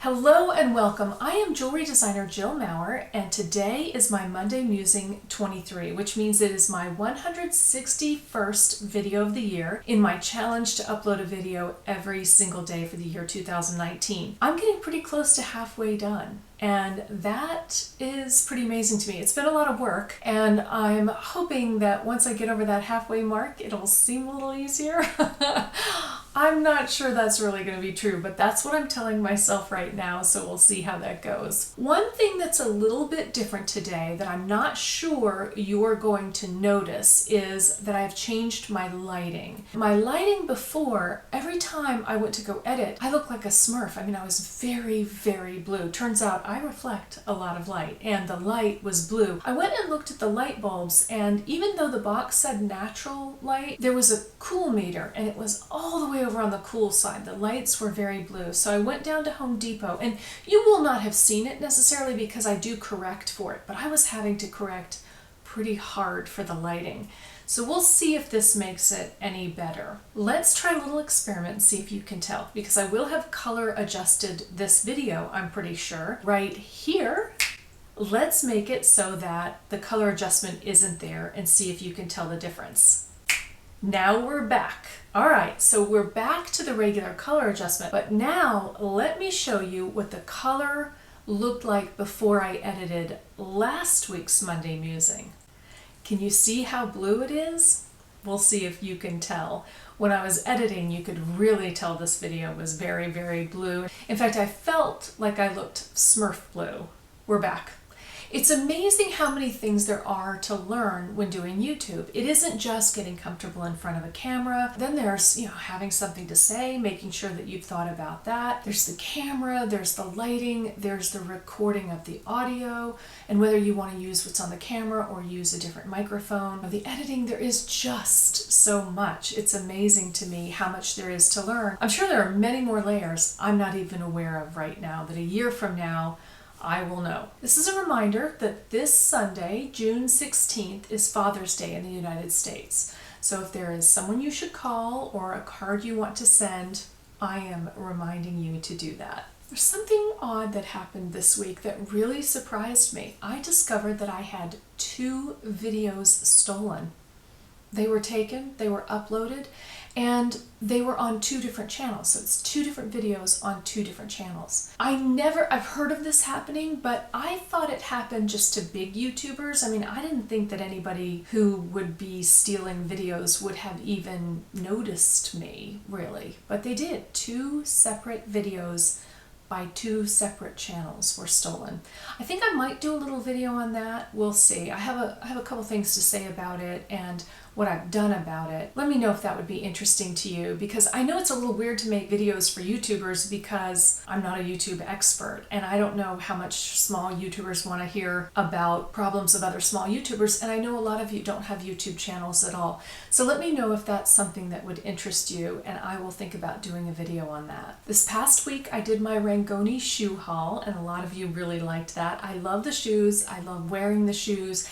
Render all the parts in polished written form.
Hello and welcome. I am jewelry designer Jill Maurer, and today is my Monday Musing 23, which means it is my 161st video of the year in my challenge to upload a video every single day for the year 2019. I'm getting pretty close to halfway done, and that is pretty amazing to me. It's been a lot of work, and I'm hoping that once I get over that halfway mark, it'll seem a little easier. I'm not sure that's really going to be true, but that's what I'm telling myself right now, so we'll see how that goes. One thing that's a little bit different today that I'm not sure you're going to notice is that I've changed my lighting. My lighting before, every time I went to go edit, I looked like a Smurf. I mean, I was very, very blue. Turns out I reflect a lot of light, and the light was blue. I went and looked at the light bulbs, and even though the box said natural light, there was a cool meter, and it was all the way over on the cool side. The lights were very blue. So I went down to Home Depot, and you will not have seen it necessarily because I do correct for it, but I was having to correct pretty hard for the lighting. So we'll see if this makes it any better. Let's try a little experiment and see if you can tell, because I will have color adjusted this video, I'm pretty sure. Right here, let's make it so that the color adjustment isn't there and see if you can tell the difference. Now we're back. All right, so we're back to the regular color adjustment, but now let me show you what the color looked like before I edited last week's Monday Musing. Can you see how blue it is? We'll see if you can tell. When I was editing, you could really tell this video was very, very blue. In fact, I felt like I looked Smurf blue. We're back. It's amazing how many things there are to learn when doing YouTube. It isn't just getting comfortable in front of a camera. Then there's, having something to say, making sure that you've thought about that. There's the camera, there's the lighting, there's the recording of the audio, and whether you want to use what's on the camera or use a different microphone. The editing, there is just so much. It's amazing to me how much there is to learn. I'm sure there are many more layers I'm not even aware of right now that a year from now I will know. This is a reminder that this Sunday, June 16th, is Father's Day in the United States. So if there is someone you should call or a card you want to send, I am reminding you to do that. There's something odd that happened this week that really surprised me. I discovered that I had 2 videos stolen. They were taken, they were uploaded, and they were on 2 different channels. So it's 2 different videos on 2 different channels. I've heard of this happening, but I thought it happened just to big YouTubers. I mean, I didn't think that anybody who would be stealing videos would have even noticed me, really. But they did. 2 separate videos by 2 separate channels were stolen. I think I might do a little video on that. We'll see. I have a couple things to say about it and what I've done about it. Let me know if that would be interesting to you, because I know it's a little weird to make videos for YouTubers because I'm not a YouTube expert, and I don't know how much small YouTubers want to hear about problems of other small YouTubers, and I know a lot of you don't have YouTube channels at all. So let me know if that's something that would interest you, and I will think about doing a video on that. This past week I did my Rangoni shoe haul, and a lot of you really liked that. I love the shoes, I love wearing the shoes,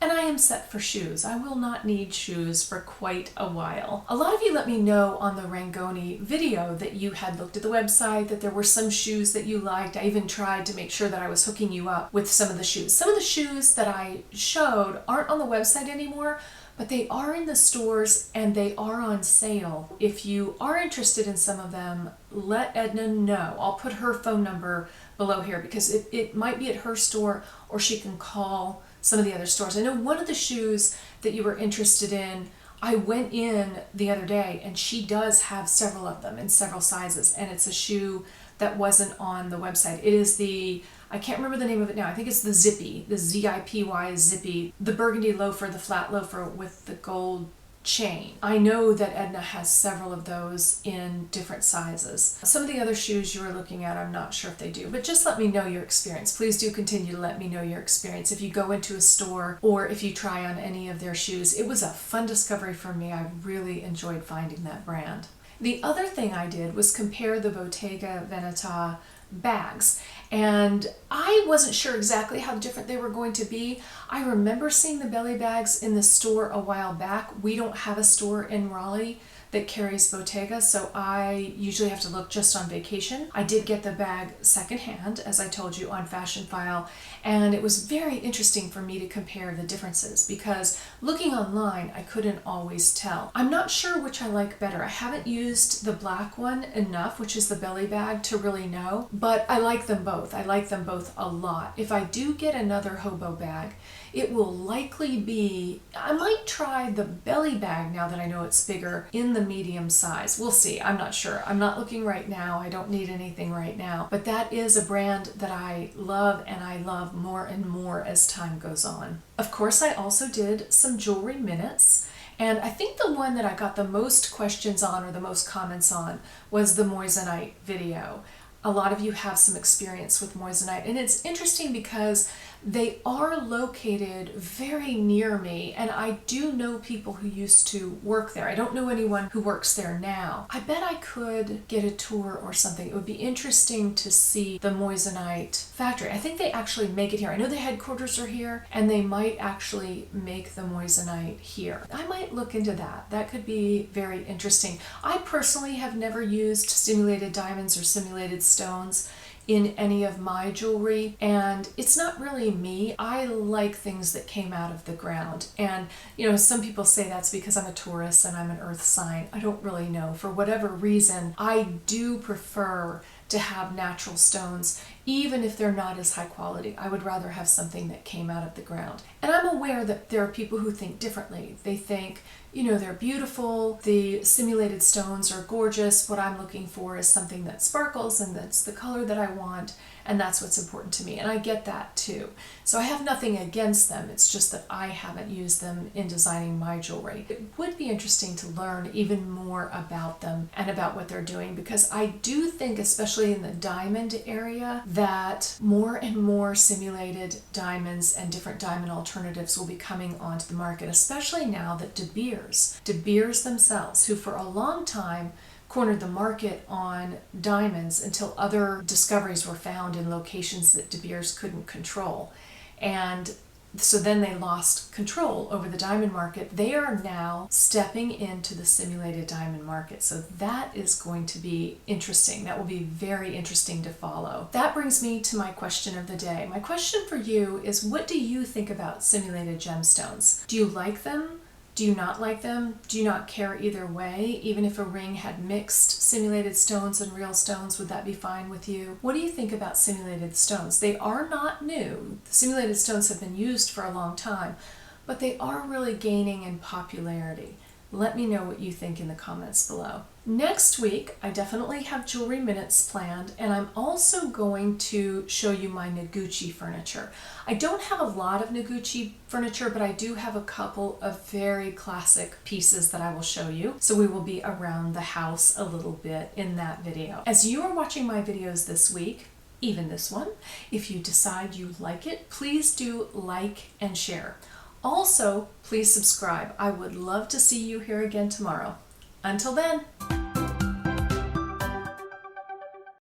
and I am set for shoes. I will not need shoes for quite a while. A lot of you let me know on the Rangoni video that you had looked at the website, that there were some shoes that you liked. I even tried to make sure that I was hooking you up with some of the shoes. Some of the shoes that I showed aren't on the website anymore, but they are in the stores and they are on sale. If you are interested in some of them, let Edna know. I'll put her phone number below here because it might be at her store, or she can call some of the other stores. I know one of the shoes that you were interested in, I went in the other day and she does have several of them in several sizes, and it's a shoe that wasn't on the website. It is I can't remember the name of it now. I think it's the Zippy, the Z-I-P-Y Zippy, the burgundy loafer, the flat loafer with the gold chain. I know that Edna has several of those in different sizes. Some of the other shoes you were looking at, I'm not sure if they do, but just let me know your experience. Please do continue to let me know your experience. If you go into a store or if you try on any of their shoes, it was a fun discovery for me. I really enjoyed finding that brand. The other thing I did was compare the Bottega Veneta bags, and I wasn't sure exactly how different they were going to be. I remember seeing the belly bags in the store a while back. We don't have a store in Raleigh that carries Bottega, so I usually have to look just on vacation. I did get the bag secondhand, as I told you, on Fashion File, and it was very interesting for me to compare the differences because looking online, I couldn't always tell. I'm not sure which I like better. I haven't used the black one enough, which is the belly bag, to really know, but I like them both. I like them both a lot. If I do get another hobo bag, it will likely be, I might try the belly bag now that I know it's bigger in the medium size. We'll see. I'm not sure. I'm not looking right now. I don't need anything right now. But that is a brand that I love, and I love more and more as time goes on. Of course, I also did some jewelry minutes. And I think the one that I got the most questions on or the most comments on was the moissanite video. A lot of you have some experience with moissanite, and it's interesting because they are located very near me, and I do know people who used to work there. I don't know anyone who works there now. I bet I could get a tour or something. It would be interesting to see the moissanite factory. I think they actually make it here. I know the headquarters are here, and they might actually make the moissanite here. I might look into that. That could be very interesting. I personally have never used simulated diamonds or simulated stones in any of my jewelry, and it's not really me. I like things that came out of the ground, and you know, some people say that's because I'm a Taurus and I'm an earth sign. I don't really know. For whatever reason, I do prefer to have natural stones, even if they're not as high quality. I would rather have something that came out of the ground. And I'm aware that there are people who think differently. They think, you know, they're beautiful, the simulated stones are gorgeous, what I'm looking for is something that sparkles and that's the color that I want, and that's what's important to me. And I get that too. So I have nothing against them, it's just that I haven't used them in designing my jewelry. It would be interesting to learn even more about them and about what they're doing, because I do think, especially in the diamond area, that more and more simulated diamonds and different diamond alternatives will be coming onto the market, especially now that De Beers themselves, who for a long time cornered the market on diamonds until other discoveries were found in locations that De Beers couldn't control. And so then they lost control over the diamond market. They are now stepping into the simulated diamond market. So that is going to be interesting. That will be very interesting to follow. That brings me to my question of the day. My question for you is, what do you think about simulated gemstones? Do you like them? Do you not like them? Do you not care either way? Even if a ring had mixed simulated stones and real stones, would that be fine with you? What do you think about simulated stones? They are not new. The simulated stones have been used for a long time, but they are really gaining in popularity. Let me know what you think in the comments below. Next week, I definitely have jewelry minutes planned, and I'm also going to show you my Noguchi furniture. I don't have a lot of Noguchi furniture, but I do have a couple of very classic pieces that I will show you. So we will be around the house a little bit in that video. As you are watching my videos this week, even this one, if you decide you like it, please do like and share. Also, please subscribe. I would love to see you here again tomorrow. Until then.